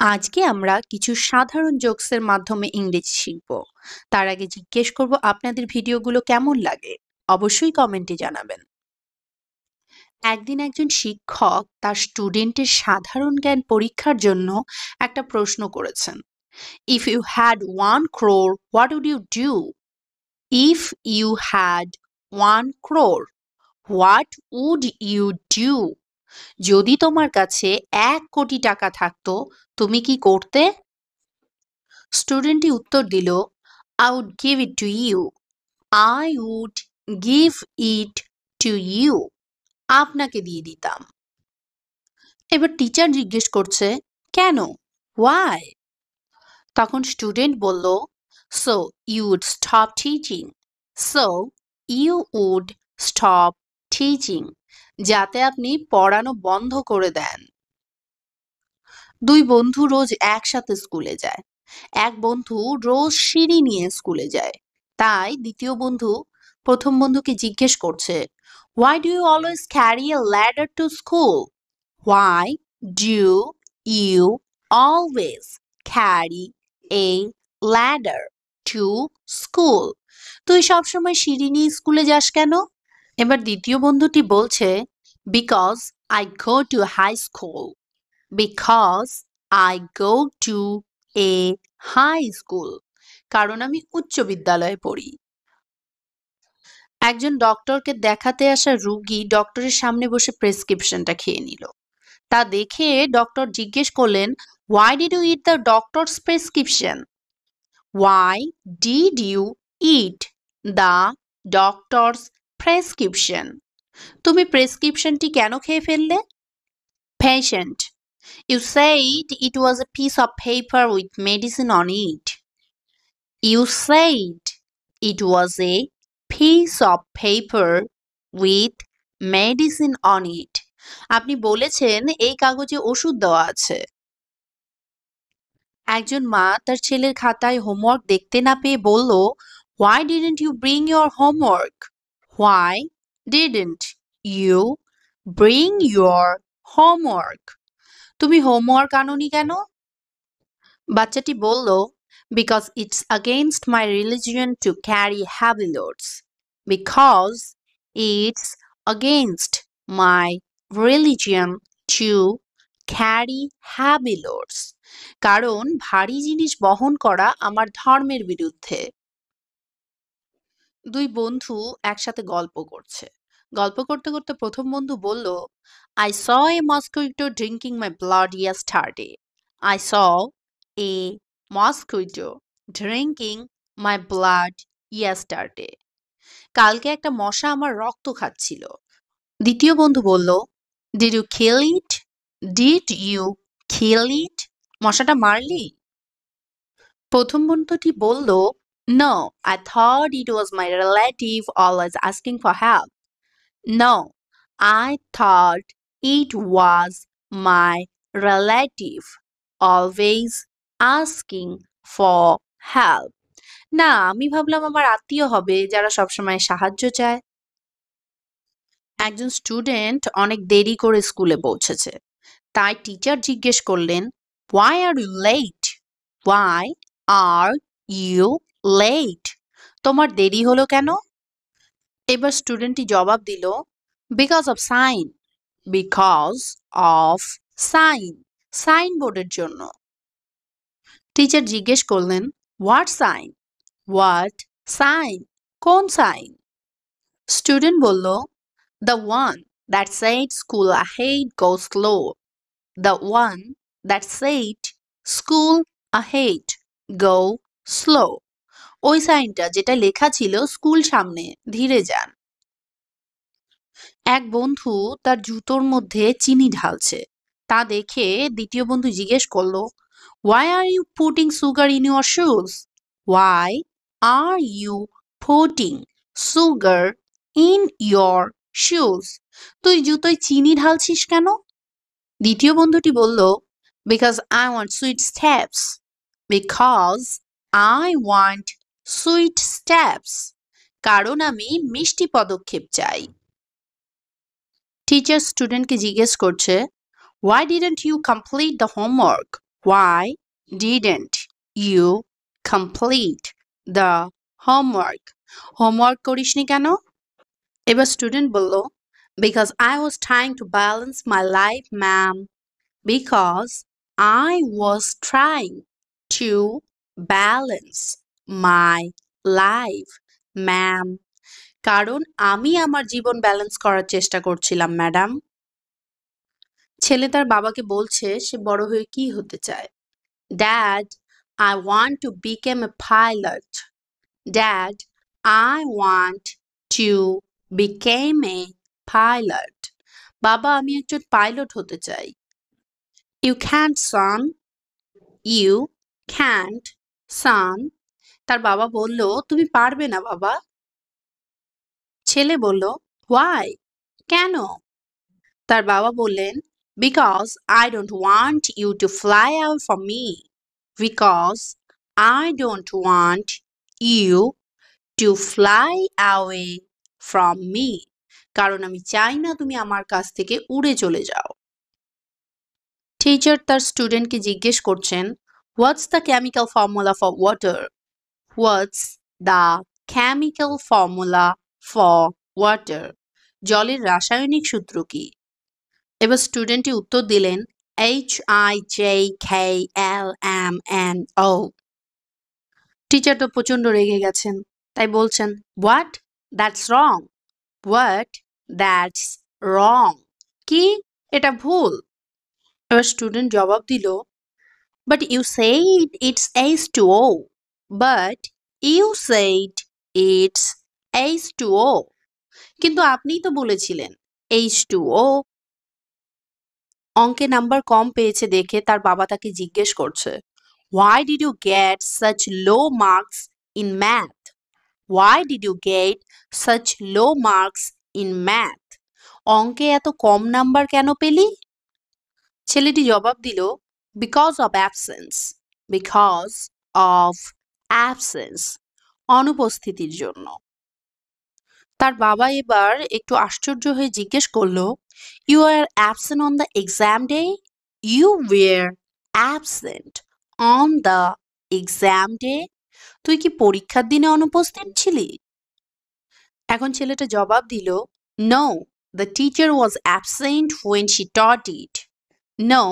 আজকে আমরা কিছু সাধারণ জোকসের মাধ্যমে ইংরেজি শিখব। তার আগে জিজ্ঞেস করব আপনাদের ভিডিওগুলো কেমন লাগে। অবশ্যই কমেন্টে জানাবেন। একদিন একজন শিক্ষক তার স্টুডেন্টের সাধারণ জ্ঞান পরীক্ষার জন্য একটা প্রশ্ন করেছেন। If you had 1 crore, what would you do? If you had 1 crore, what would you do? যদি তোমার কাছে 1 কোটি টাকা থাকতো, তুমি কি করতে? স্টুডেন্টটি উত্তর দিল, I would give it to you. I would give it to you. আপনাকে দিয়ে দিতাম। এবার টিচার জিজ্ঞেস করছে, কেন? Why? তখন স্টুডেন্ট বলল, So you would stop teaching. So you would stop teaching. যাতে আপনি পড়ানো বন্ধ করে দেন। দুই বন্ধু রোজ একসাথে স্কুলে যায়। এক বন্ধু রোজ সিঁড়ি নিয়ে স্কুলে যায়। তাই দ্বিতীয় বন্ধু প্রথম বন্ধুকে জিজ্ঞেস করছে, Why do you always carry a ladder to school? Why do you always carry a ladder to school? তুই সবসময় সিঁড়ি নিয়ে স্কুলে যাস কেন? এবার দ্বিতীয় বন্ধুটি বলছে, Because I go to high school. Because I go to a high school. কারণ আমি উচ্চ বিদ্যালয়ে পড়ি। একজন ডক্টরকে দেখাতে আসা রোগী ডক্টরের সামনে বসে প্রেসক্রিপশনটা খেয়ে নিল। তা দেখে ডক্টর জিজ্ঞেস করলেন, Why did you eat the doctor's prescription? Why did you eat the doctor's prescription? তুমি প্রেসক্রিপশনটি কেন খেয়ে ফেললে? Patient, You said it was a piece of paper with medicine on it. You said it was a piece of paper with medicine on it. আপনি বলেছেন এই কাগজে ওষুধ দেওয়া আছে। একজন মা তার ছেলের খাতায় হোমওয়ার্ক দেখতে না পেয়ে বলল, Why didn't you bring your homework? Why didn't you bring your homework? তুমি হোমওয়ার্ক আনোনি কেন? বাচ্চাটি বলল, Because it's against my religion to carry heavy loads. Because it's against my religion to carry heavy loads. কারণ ভারী জিনিস বহন করা আমার ধর্মের বিরুদ্ধে। দুই বন্ধু একসাথে গল্প করছে। গল্প করতে করতে প্রথম বন্ধু বলল, I saw a mosquito drinking my blood yesterday. I saw a mosquito drinking my blood yesterday. কালকে একটা মশা আমার রক্ত খাচ্ছিল। দ্বিতীয় বন্ধু বলল, Did you kill it? Did you kill it? মশাটা মারলি? প্রথম বন্ধুটি বলল, No, I thought it was my relative always asking for help. No, I thought it was my relative always asking for help. না, আমি ভাবলাম আমার আত্মীয় হবে যারা সবসময় সাহায্য চায়। একজন স্টুডেন্ট অনেক দেরি করে স্কুলে পৌঁছেছে। তাই টিচার জিজ্ঞেস করলেন, Why are you late? Why are you late? তোমার দেরি হলো কেন? এবার স্টুডেন্টটি জবাব দিল, Because of sign. Because of sign. সাইনবোর্ডের জন্য। টিচার জিজ্ঞেস করলেন, What sign? What sign? কোন সাইন? স্টুডেন্ট বলল, The one that said school ahead, go slow. The one that said school ahead, go slow. ওই সাইনটা যেটা লেখা ছিল স্কুল সামনে, ধীরে যান। এক বন্ধু তার জুতোর মধ্যে চিনি ঢালছে। তা দেখে দ্বিতীয় বন্ধু জিজ্ঞেস করলো, Why are you putting sugar in your shoes? Why are you putting sugar in your shoes? তুই জুতোয় চিনি ঢালছিস কেন? দ্বিতীয় বন্ধুটি বলল, Because I want sweet steps. Because I want sweet steps. কারণ আমি মিষ্টি পদক্ষেপ চাই। টিচার স্টুডেন্টকে জিজ্ঞেস করছে, Why didn't you complete the homework? Why didn't you complete the homework? Homework করিসনি কেন? এবার স্টুডেন্ট বলল, because I was trying to balance my life, ma'am. Because I was trying to balance my life, ma'am. কারণ আমি আমার জীবন balance করার চেষ্টা করছিলাম, ম্যাডাম। ছেলে তার বাবাকে বলছে সে বড় হয়ে কি হতে চায়। Dad, I want to become a pilot. Dad, I want to become a pilot. বাবা, আমি একজন পাইলট হতে চাই। You can't, son. You can't, son. তার বাবা বলল, তুমি পারবে না বাবা। ছেলে বলল, why? কেন? তার বাবা বললেন, because I don't want you to fly away from me. Because I don't want you to fly away from me. কারণ আমি চাই না তুমি আমার কাছ থেকে উড়ে চলে যাও। টিচার তার স্টুডেন্টকে জিজ্ঞেস করছেন, what's the chemical formula for water? What's the chemical formula for water? জলের রাসায়নিক সূত্র কি? এবার স্টুডেন্টটি উত্তর দিলেন, HIJKLMNO। টিচার তো প্রচন্ড রেগে গেছেন, তাই বলছেন, what? That's wrong. What? That's wrong. কি? এটা ভুল। এবার স্টুডেন্ট জবাব দিল, but you said it's H2O। But you said it's H2O। কিন্তু আপনিই তো বলেছিলেন H2O। অঙ্কে নাম্বার কম পেয়েছে দেখে তার বাবা তাকে জিজ্ঞেস করছে, Why did you get such low marks in math? Why did you get such low marks in math? অঙ্কে এত কম নাম্বার কেন পেলি? ছেলেটি জবাব দিল, Because of absence. Because of absence. অনুপস্থিতির জন্য। তার বাবা এবার একটু আশ্চর্য হয়ে জিজ্ঞেস করলো, You were absent on the exam day? You were absent on the exam day? তুই কি পরীক্ষার দিনে অনুপস্থিত ছিলি? এখন ছেলেটা জবাব দিল, No, the teacher was absent when she taught it. No,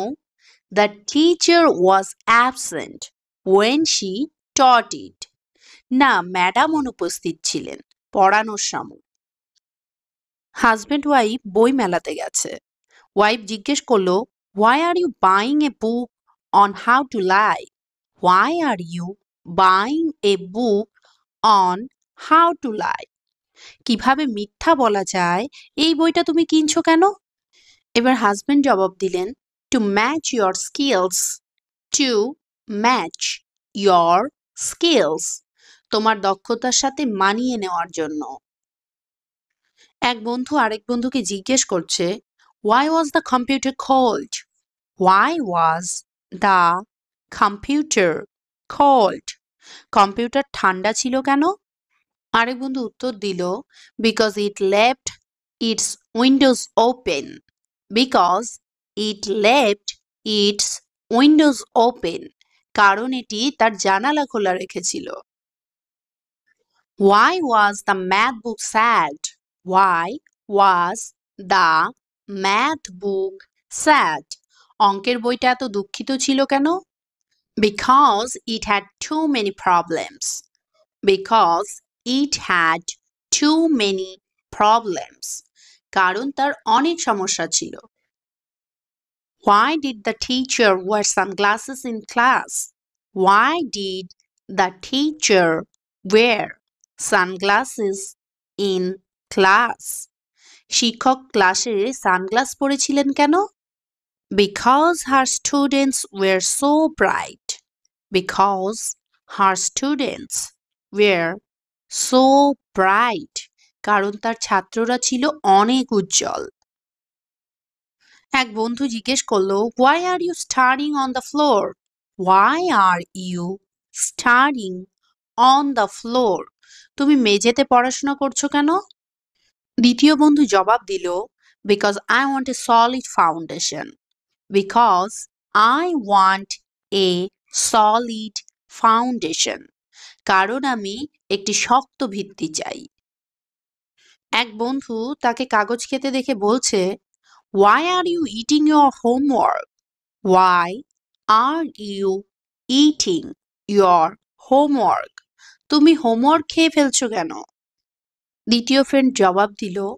the teacher was absent when she taught it. না, ম্যাডাম অনুপস্থিত ছিলেন পড়ানোর সময়। হাজব্যান্ড ওয়াইফ বই মেলাতে গেছে। ওয়াইফ জিজ্ঞেস করলো, Why are you buying a book on how to lie? Why are you buying a book on how to lie? কিভাবে মিথ্যা বলা যায় এই বইটা তুমি কিনছো কেন? এবার হাজব্যান্ড জবাব দিলেন, To match your skills. To match your skills. তোমার দক্ষতার সাথে মানিয়ে নেওয়ার জন্য। এক বন্ধু আরেক বন্ধুকে জিজ্ঞেস করছে, Why was the computer cold? Why was the computer cold? Computer ঠান্ডা ছিল কেন? আরেক বন্ধু উত্তর দিল, Because it left its windows open. Because it left its windows open. কারণ এটি তার জানালা খোলা রেখেছিল। Why was the math book sad? Why was the math book sad? অঙ্কের বইটা এত দুঃখিত ছিল কেন? Because it had too many problems. Because it had too many problems. কারণ তার অনেক সমস্যা ছিল। Why did the teacher wear sunglasses in class? Why did the teacher wear sunglasses in class? শিক্ষক ক্লাসে সানগ্লাস পরেছিলেন কেন? Because her students were so bright. Because her students were so bright. কারণ তার ছাত্ররা ছিল অনেক উজ্জ্বল। এক বন্ধু জিজ্ঞেস করলো, Why are you studying on the floor? Why are you studying on the floor? তুমি মেঝেতে পড়াশোনা করছো কেন? দ্বিতীয় বন্ধু জবাব দিল, Because I want a solid foundation. Because I want a solid foundation. কারণ আমি একটি শক্ত ভিত্তি চাই। এক বন্ধু তাকে কাগজ খেতে দেখে বলছে, Why are you eating your homework? Why are you eating your homework? তুমি হোমওয়ার্ক খেয়ে ফেলছো কেন? দ্বিতীয় ফ্রেন্ড জবাব দিল,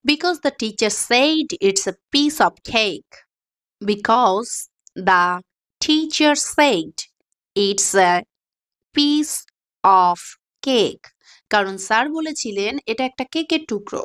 Because the teacher said it's a piece of cake. Because the teacher said it's a piece of cake. কারণ sir বলেছিলেন এটা একটা কেকের টুকরো।